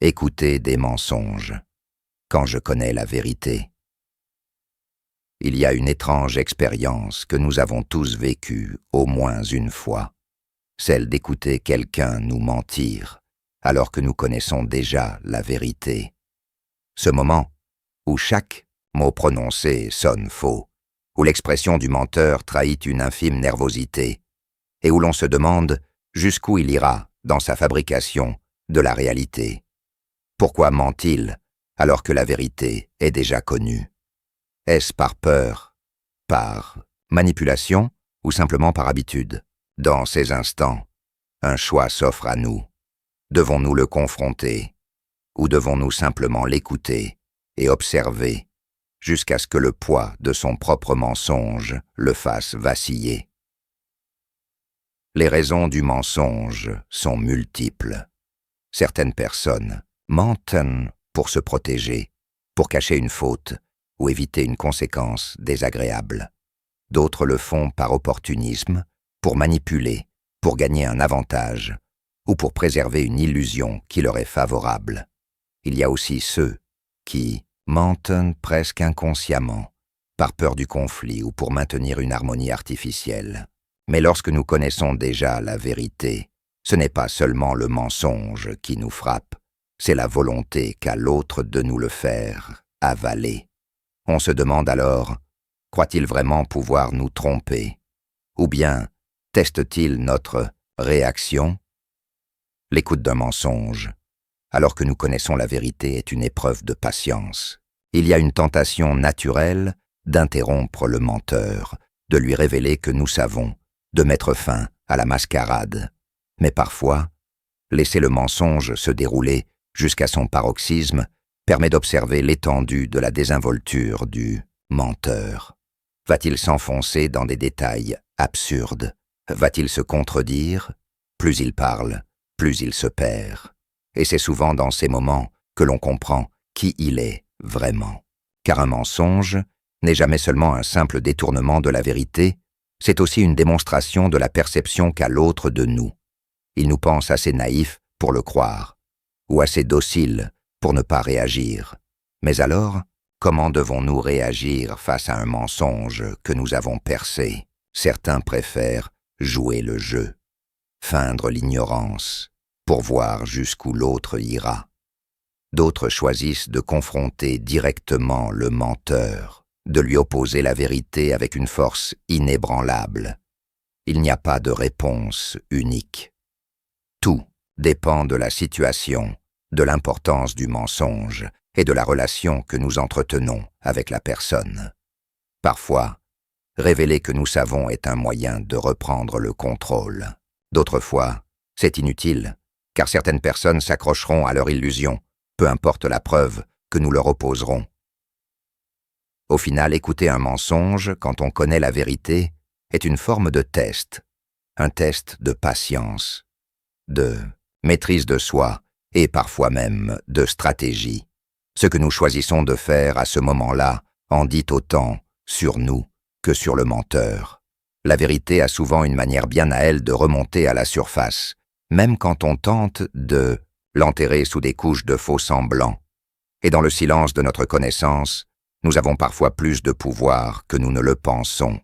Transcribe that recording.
Écouter des mensonges, quand je connais la vérité. Il y a une étrange expérience que nous avons tous vécue au moins une fois, celle d'écouter quelqu'un nous mentir, alors que nous connaissons déjà la vérité. Ce moment où chaque mot prononcé sonne faux, où l'expression du menteur trahit une infime nervosité, et où l'on se demande jusqu'où il ira dans sa fabrication de la réalité. Pourquoi ment-il alors que la vérité est déjà connue? Est-ce par peur, par manipulation ou simplement par habitude? Dans ces instants, un choix s'offre à nous. Devons-nous le confronter ou devons-nous simplement l'écouter et observer jusqu'à ce que le poids de son propre mensonge le fasse vaciller? Les raisons du mensonge sont multiples. Certaines personnes mentent pour se protéger, pour cacher une faute ou éviter une conséquence désagréable. D'autres le font par opportunisme, pour manipuler, pour gagner un avantage ou pour préserver une illusion qui leur est favorable. Il y a aussi ceux qui mentent presque inconsciemment, par peur du conflit ou pour maintenir une harmonie artificielle. Mais lorsque nous connaissons déjà la vérité, ce n'est pas seulement le mensonge qui nous frappe, c'est la volonté qu'a l'autre de nous le faire avaler. On se demande alors, croit-il vraiment pouvoir nous tromper? Ou bien teste-t-il notre réaction? L'écoute d'un mensonge, alors que nous connaissons la vérité, est une épreuve de patience. Il y a une tentation naturelle d'interrompre le menteur, de lui révéler que nous savons, de mettre fin à la mascarade. Mais parfois, laisser le mensonge se dérouler jusqu'à son paroxysme permet d'observer l'étendue de la désinvolture du menteur. Va-t-il s'enfoncer dans des détails absurdes? Va-t-il se contredire? Plus il parle, plus il se perd. Et c'est souvent dans ces moments que l'on comprend qui il est vraiment. Car un mensonge n'est jamais seulement un simple détournement de la vérité, c'est aussi une démonstration de la perception qu'a l'autre de nous. Il nous pense assez naïfs pour le croire, ou assez dociles pour ne pas réagir. Mais alors, comment devons-nous réagir face à un mensonge que nous avons percé? Certains préfèrent jouer le jeu, feindre l'ignorance, pour voir jusqu'où l'autre ira. D'autres choisissent de confronter directement le menteur, de lui opposer la vérité avec une force inébranlable. Il n'y a pas de réponse unique. Tout dépend de la situation, de l'importance du mensonge et de la relation que nous entretenons avec la personne. Parfois, révéler que nous savons est un moyen de reprendre le contrôle. D'autres fois, c'est inutile, car certaines personnes s'accrocheront à leur illusion, peu importe la preuve que nous leur opposerons. Au final, écouter un mensonge quand on connaît la vérité est une forme de test, un test de patience, de maîtrise de soi et parfois même de stratégie. Ce que nous choisissons de faire à ce moment-là en dit autant sur nous que sur le menteur. La vérité a souvent une manière bien à elle de remonter à la surface, même quand on tente de l'enterrer sous des couches de faux semblants. Et dans le silence de notre connaissance, nous avons parfois plus de pouvoir que nous ne le pensons.